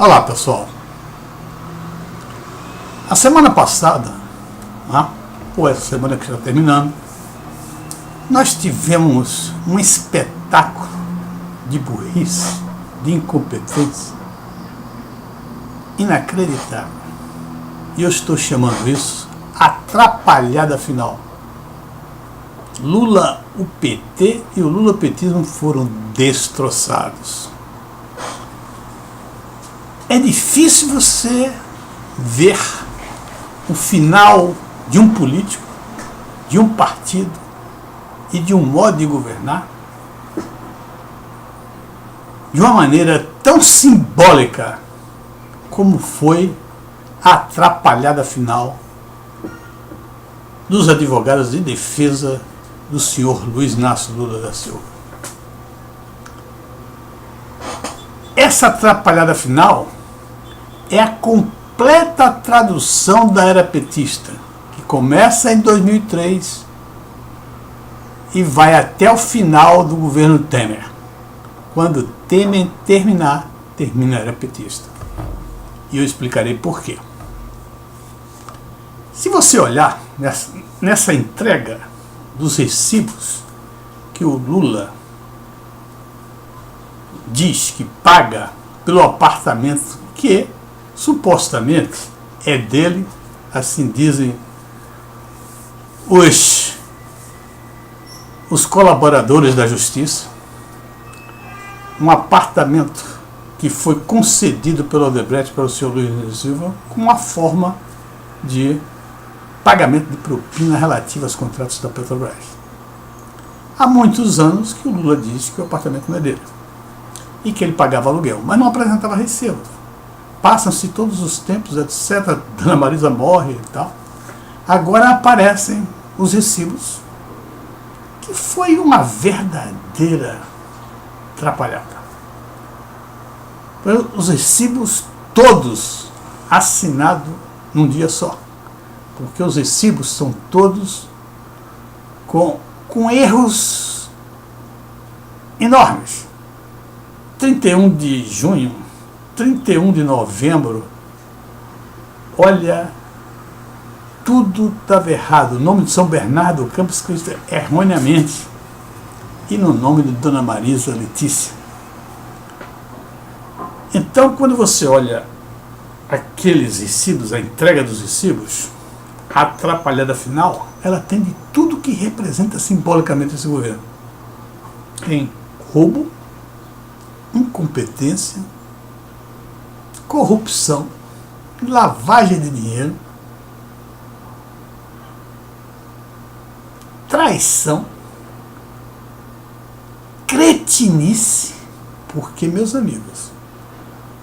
Olá pessoal, a semana passada, ou essa semana que está terminando, nós tivemos um espetáculo de burrice, de incompetência inacreditável. E eu estou chamando isso atrapalhada final. Lula, o PT e o lulopetismo foram destroçados. É difícil você ver o final de um político, de um partido e de um modo de governar de uma maneira tão simbólica como foi a atrapalhada final dos advogados de defesa do senhor Luiz Inácio Lula da Silva. Essa atrapalhada final é a completa tradução da era petista, que começa em 2003 e vai até o final do governo Temer. Quando Temer termina a era petista. E eu explicarei por quê. Se você olhar nessa entrega dos recibos que o Lula diz que paga pelo apartamento que supostamente é dele, assim dizem os colaboradores da justiça, um apartamento que foi concedido pelo Odebrecht para o senhor Luiz Inácio Silva como uma forma de pagamento de propina relativa aos contratos da Petrobras. Há muitos anos que o Lula diz que o apartamento não é dele e que ele pagava aluguel, mas não apresentava recebo. Passam-se todos os tempos, etc. Dona Marisa morre e tal. Agora aparecem os recibos, que foi uma verdadeira atrapalhada. Os recibos todos assinados num dia só. Porque os recibos são todos com erros enormes. 31 de junho, 31 de novembro, olha, tudo estava errado. O nome de São Bernardo do Campo escrito erroneamente. E no nome de Dona Marisa Letícia. Então, quando você olha aqueles recibos, a entrega dos recibos, a atrapalhada final, ela tem de tudo que representa simbolicamente esse governo. Em roubo, incompetência, corrupção, lavagem de dinheiro, traição, cretinice, porque, meus amigos,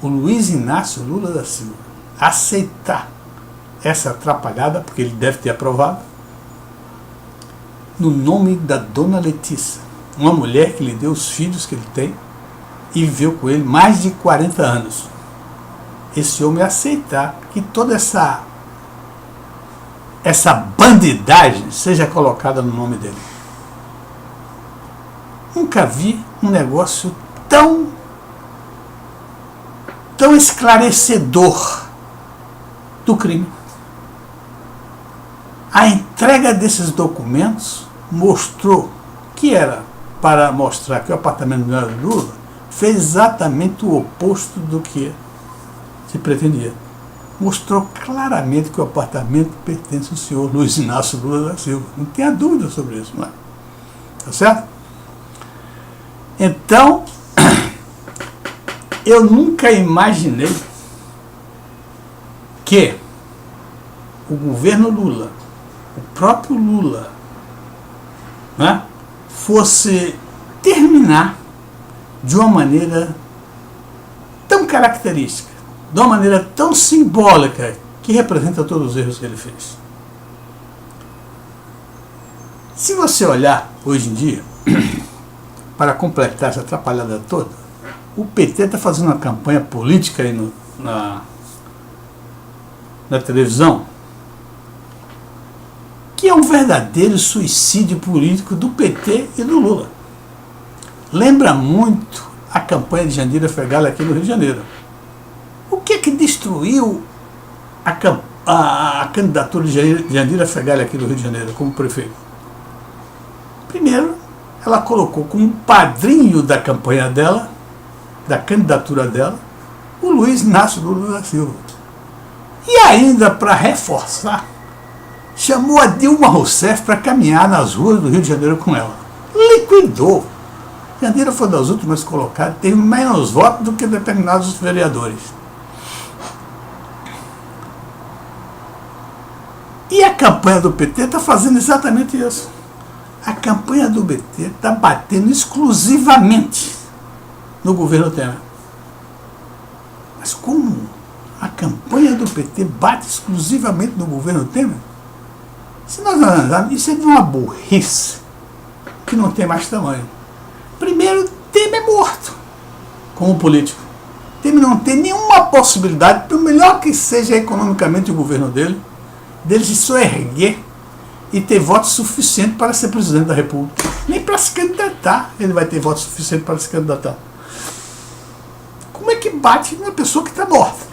o Luiz Inácio Lula da Silva aceitar essa atrapalhada, porque ele deve ter aprovado, no nome da Dona Letícia, uma mulher que lhe deu os filhos que ele tem e viveu com ele mais de 40 anos. Esse homem aceitar que toda essa bandidagem seja colocada no nome dele. Nunca vi um negócio tão esclarecedor do crime. A entrega desses documentos mostrou que era para mostrar que o apartamento não era do Lula, fez exatamente o oposto do que se pretendia. Mostrou claramente que o apartamento pertence ao senhor Luiz Inácio Lula da Silva. Não tenha dúvida sobre isso, não é? Tá certo? Então, eu nunca imaginei que o governo Lula, o próprio Lula, né, fosse terminar de uma maneira tão característica, de uma maneira tão simbólica, que representa todos os erros que ele fez. Se você olhar hoje em dia, para completar essa atrapalhada toda, o PT está fazendo uma campanha política aí na televisão, que é um verdadeiro suicídio político do PT e do Lula. Lembra muito a campanha de Jandira Fegali aqui no Rio de Janeiro. O que é que destruiu a candidatura de Jandira Fegali aqui do Rio de Janeiro como prefeito? Primeiro, ela colocou como padrinho da campanha dela, da candidatura dela, o Luiz Inácio Lula da Silva. E ainda, para reforçar, chamou a Dilma Rousseff para caminhar nas ruas do Rio de Janeiro com ela. Liquidou. Jandira foi das últimas colocadas, teve menos votos do que determinados vereadores. E a campanha do PT está fazendo exatamente isso. A campanha do PT está batendo exclusivamente no governo Temer. Mas como a campanha do PT bate exclusivamente no governo Temer? Se nós analisarmos, isso é de uma burrice que não tem mais tamanho. Primeiro, Temer é morto como político. Temer não tem nenhuma possibilidade, por melhor que seja economicamente o governo dele se soerguer e ter votos suficientes para ser presidente da República. Nem para se candidatar ele vai ter votos suficientes para se candidatar. Como é que bate numa pessoa que está morta?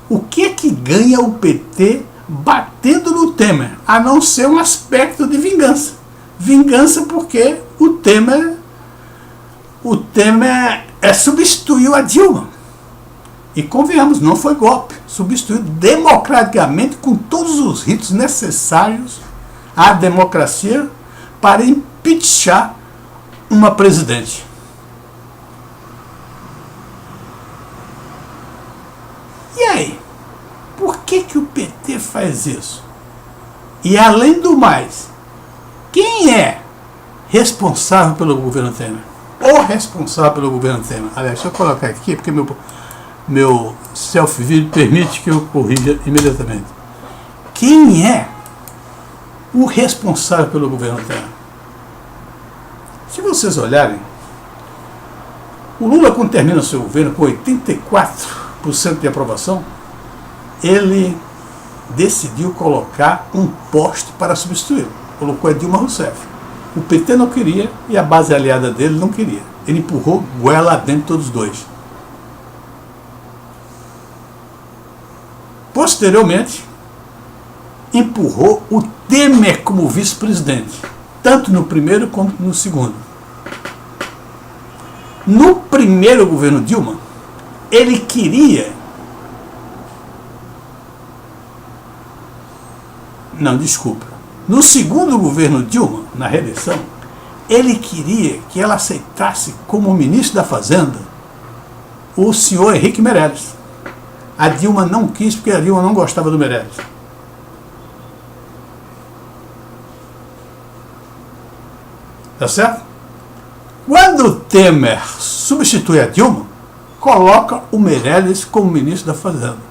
O que é que ganha o PT batendo no Temer? A não ser um aspecto de vingança. Vingança porque o Temer substituiu a Dilma. E convenhamos, não foi golpe. Substituiu democraticamente com todos os ritos necessários à democracia para impeachar uma presidente. E aí? Por que o PT faz isso? E além do mais, quem é responsável pelo governo Temer? O responsável pelo governo Temer? Aliás, deixa eu colocar aqui, porque meu self-vídeo permite que eu corrija imediatamente. Quem é o responsável pelo governo Temer? Se vocês olharem, o Lula, quando termina seu governo com 84% de aprovação, ele decidiu colocar um poste para substituí-lo. Colocou a Dilma Rousseff. O PT não queria e a base aliada dele não queria. Ele empurrou goela dentro todos os dois. Posteriormente, empurrou o Temer como vice-presidente, tanto no primeiro quanto no segundo. No primeiro governo Dilma, ele queria... Não, desculpa. No segundo governo Dilma, na reeleição, ele queria que ela aceitasse como ministro da Fazenda o senhor Henrique Meirelles. A Dilma não quis, porque a Dilma não gostava do Meirelles. Tá certo? Quando o Temer substitui a Dilma, coloca o Meirelles como ministro da Fazenda.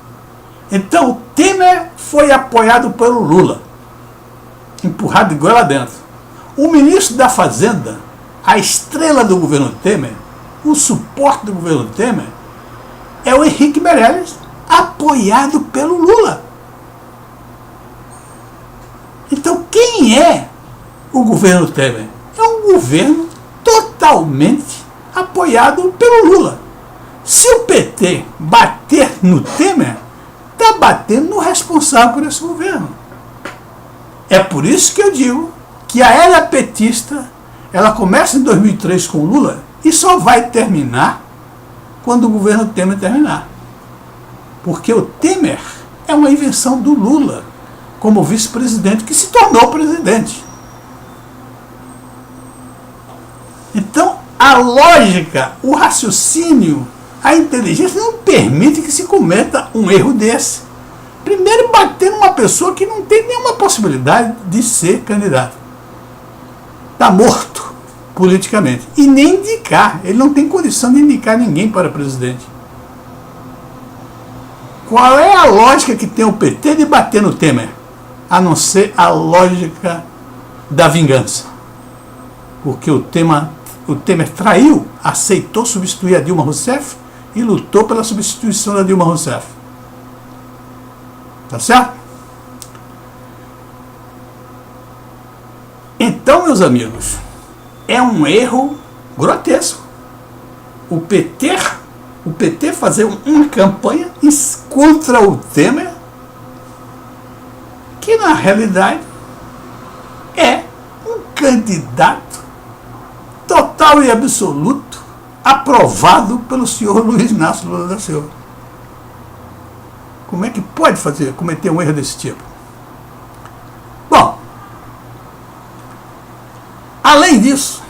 Então, o Temer foi apoiado pelo Lula, empurrado de goela dentro. O ministro da Fazenda, a estrela do governo Temer, o suporte do governo Temer, é o Henrique Meirelles, apoiado pelo Lula. Então, quem é o governo Temer? É um governo totalmente apoiado pelo Lula. Se o PT bater no Temer, está batendo no responsável por esse governo. É por isso que eu digo que a era petista, ela começa em 2003 com o Lula e só vai terminar quando o governo Temer terminar. Porque o Temer é uma invenção do Lula como vice-presidente que se tornou presidente. Então, a lógica, o raciocínio, a inteligência não permite que se cometa um erro desse. Primeiro, bater numa pessoa que não tem nenhuma possibilidade de ser candidato. Está morto politicamente. E nem indicar. Ele não tem condição de indicar ninguém para presidente. Qual é a lógica que tem o PT de bater no Temer? A não ser a lógica da vingança. Porque o Temer traiu, aceitou substituir a Dilma Rousseff e lutou pela substituição da Dilma Rousseff. Tá certo? Então, meus amigos, é um erro grotesco. O PT fazer uma campanha contra o Temer, que na realidade é um candidato total e absoluto aprovado pelo senhor Luiz Inácio Lula da Silva. Como é que pode cometer um erro desse tipo? Bom, além disso,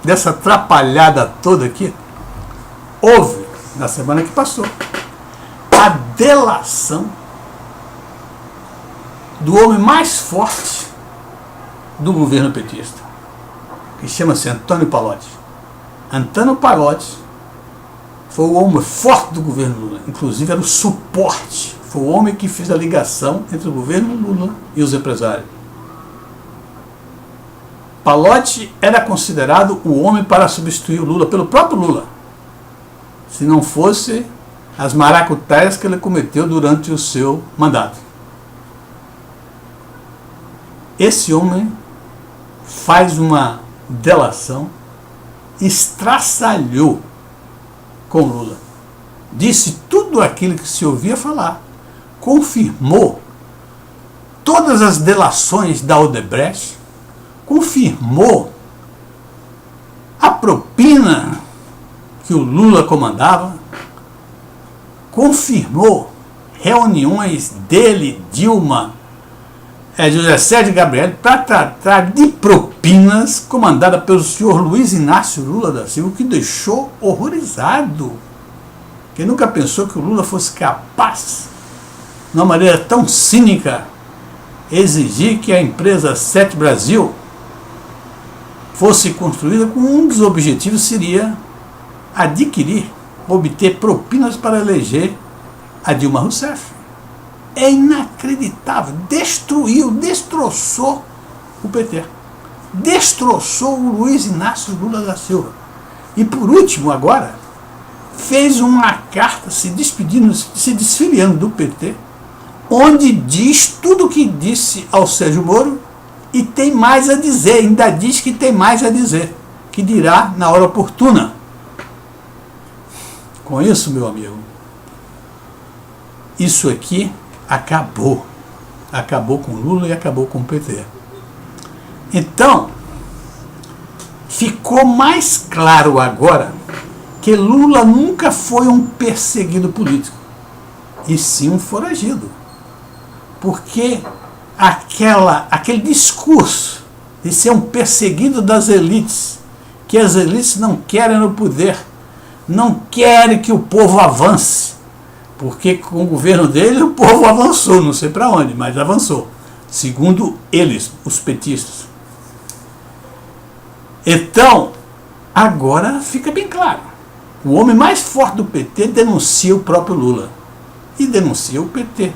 dessa atrapalhada toda aqui, houve, na semana que passou, a delação do homem mais forte do governo petista, que chama-se Antônio Palocci. Antônio Palocci foi o homem forte do governo Lula, inclusive era o suporte, foi o homem que fez a ligação entre o governo Lula e os empresários. Palocci era considerado o homem para substituir o Lula pelo próprio Lula, se não fosse as maracutaias que ele cometeu durante o seu mandato. Esse homem faz uma delação, estraçalhou com Lula, disse tudo aquilo que se ouvia falar, confirmou todas as delações da Odebrecht, confirmou a propina que o Lula comandava, confirmou reuniões dele, Dilma, José Sérgio Gabriel, para tratar de propinas comandada pelo senhor Luiz Inácio Lula da Silva, que deixou horrorizado. Quem nunca pensou que o Lula fosse capaz, de uma maneira tão cínica, exigir que a empresa Sete Brasil fosse construída com um dos objetivos seria adquirir, obter propinas para eleger a Dilma Rousseff. É inacreditável, destroçou o PT, destroçou o Luiz Inácio Lula da Silva. E por último agora, fez uma carta se despedindo, se desfiliando do PT, onde diz tudo o que disse ao Sérgio Moro e tem mais a dizer, ainda diz que tem mais a dizer, que dirá na hora oportuna. Com isso, meu amigo, isso aqui acabou com Lula e acabou com o PT. Então, ficou mais claro agora que Lula nunca foi um perseguido político, e sim um foragido. Porque aquele discurso de ser um perseguido das elites, que as elites não querem no poder, não querem que o povo avance, porque com o governo dele o povo avançou, não sei para onde, mas avançou, segundo eles, os petistas. Então, agora fica bem claro, o homem mais forte do PT denuncia o próprio Lula e denuncia o PT, de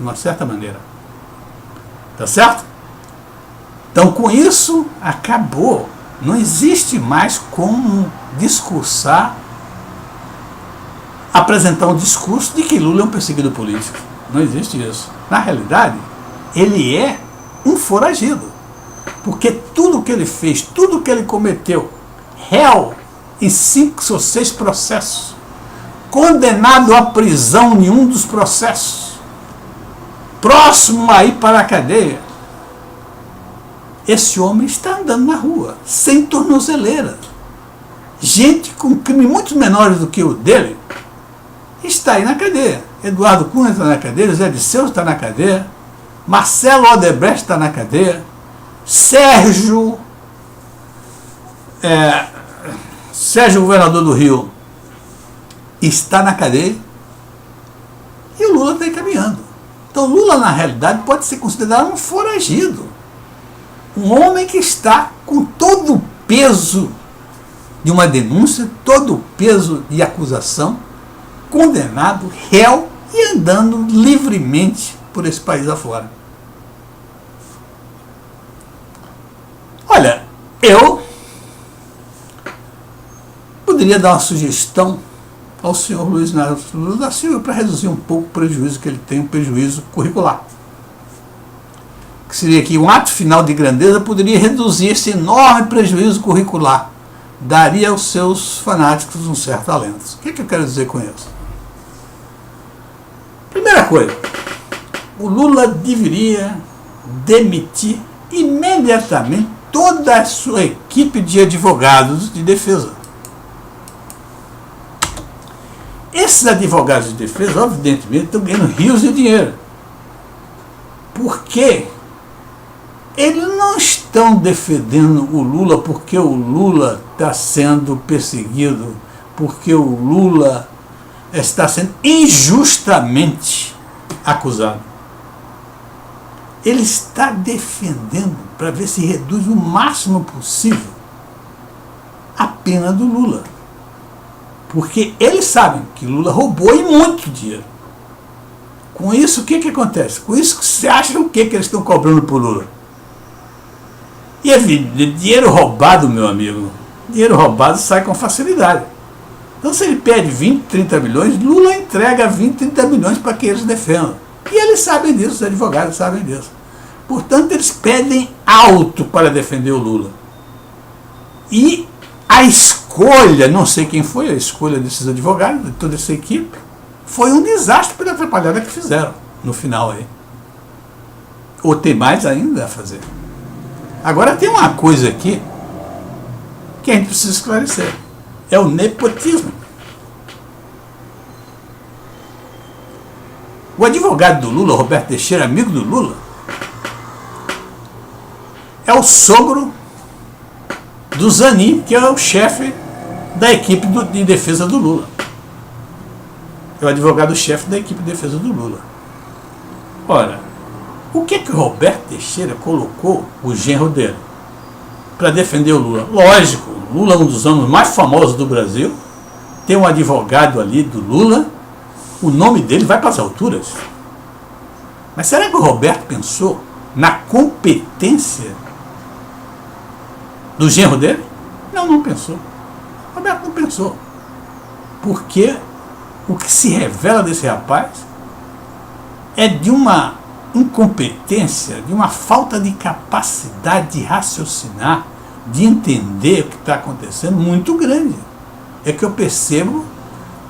uma certa maneira. Tá certo? Então, com isso, acabou. Não existe mais como discursar, apresentar um discurso de que Lula é um perseguido político. Não existe isso. Na realidade, ele é um foragido. Porque tudo que ele fez, tudo que ele cometeu, réu em 5 ou 6 processos, condenado à prisão em um dos processos, próximo a ir para a cadeia, esse homem está andando na rua, sem tornozeleira. Gente com crime muito menores do que o dele está aí na cadeia. Eduardo Cunha está na cadeia, Zé Disseu está na cadeia, Marcelo Odebrecht está na cadeia, Sérgio, governador do Rio, está na cadeia, e o Lula está encaminhando. Então Lula, na realidade, pode ser considerado um foragido. Um homem que está com todo o peso de uma denúncia, todo o peso de acusação, condenado, réu e andando livremente por esse país afora. Olha, eu poderia dar uma sugestão ao senhor Luiz Inácio Lula da Silva para reduzir um pouco o prejuízo que ele tem, um prejuízo curricular. Que seria que um ato final de grandeza poderia reduzir esse enorme prejuízo curricular. Daria aos seus fanáticos um certo alento. O que eu quero dizer com isso? coisa, o Lula deveria demitir imediatamente toda a sua equipe de advogados de defesa. Esses advogados de defesa, evidentemente, estão ganhando rios de dinheiro. Porque eles não estão defendendo o Lula porque o Lula está sendo perseguido, porque o Lula está sendo injustamente acusado. Ele está defendendo para ver se reduz o máximo possível a pena do Lula. Porque eles sabem que Lula roubou e muito dinheiro. Com isso, o que acontece? Com isso, você acha o que eles estão cobrando por Lula? E é dinheiro roubado, meu amigo. Dinheiro roubado sai com facilidade. Então, se ele pede 20, 30 milhões, Lula entrega 20, 30 milhões para que eles defendam. E eles sabem disso, os advogados sabem disso. Portanto, eles pedem alto para defender o Lula. E a escolha, não sei quem foi a escolha desses advogados, de toda essa equipe, foi um desastre pela atrapalhada que fizeram no final aí. Ou tem mais ainda a fazer. Agora tem uma coisa aqui que a gente precisa esclarecer. É o nepotismo. O advogado do Lula, Roberto Teixeira, amigo do Lula, é o sogro do Zanin, que é o chefe da equipe de defesa do Lula. É o advogado-chefe da equipe de defesa do Lula. Ora, o que o Roberto Teixeira colocou o genro dele para defender o Lula? Lógico, o Lula é um dos homens mais famosos do Brasil, tem um advogado ali do Lula, o nome dele vai para as alturas. Mas será que o Roberto pensou na competência do genro dele? Não pensou. O Roberto não pensou. Porque o que se revela desse rapaz é de uma incompetência, de uma falta de capacidade de raciocinar, de entender o que está acontecendo muito grande. É que eu percebo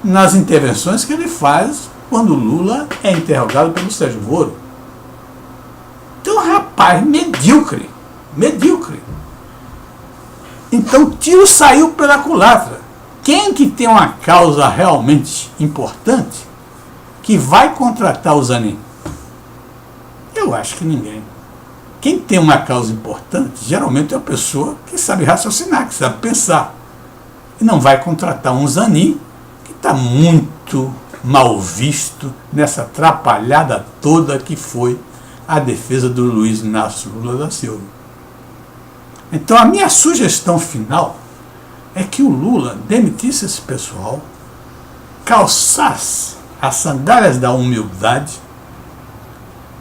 nas intervenções que ele faz quando Lula é interrogado pelo Sérgio Moro. Então, rapaz, medíocre. Então, o tiro saiu pela culatra. Quem que tem uma causa realmente importante que vai contratar o Zanin? Eu acho que ninguém. Quem tem uma causa importante, geralmente é uma pessoa que sabe raciocinar, que sabe pensar. E não vai contratar um Zanin que está muito mal visto nessa atrapalhada toda que foi a defesa do Luiz Inácio Lula da Silva. Então, a minha sugestão final é que o Lula demitisse esse pessoal, calçasse as sandálias da humildade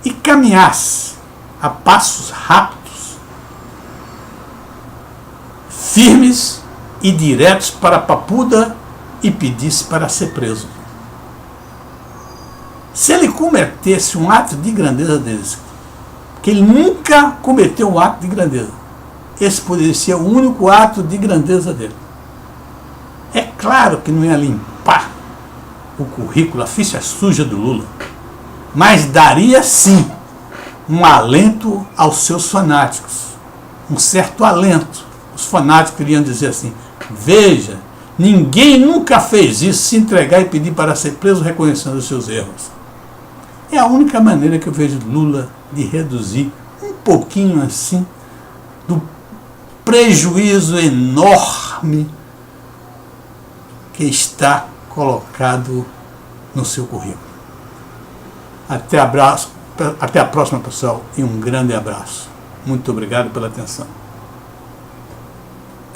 e caminhasse a passos rápidos, firmes e diretos para a Papuda e pedisse para ser preso. Se ele cometesse um ato de grandeza desse, que ele nunca cometeu um ato de grandeza, esse poderia ser o único ato de grandeza dele. É claro que não ia limpar o currículo, a ficha suja do Lula, mas daria sim um alento aos seus fanáticos, um certo alento. Os fanáticos iriam dizer assim: veja, ninguém nunca fez isso, se entregar e pedir para ser preso reconhecendo os seus erros. É a única maneira que eu vejo Lula de reduzir um pouquinho assim do prejuízo enorme que está colocado no seu currículo. Até a próxima, pessoal, e um grande abraço. Muito obrigado pela atenção.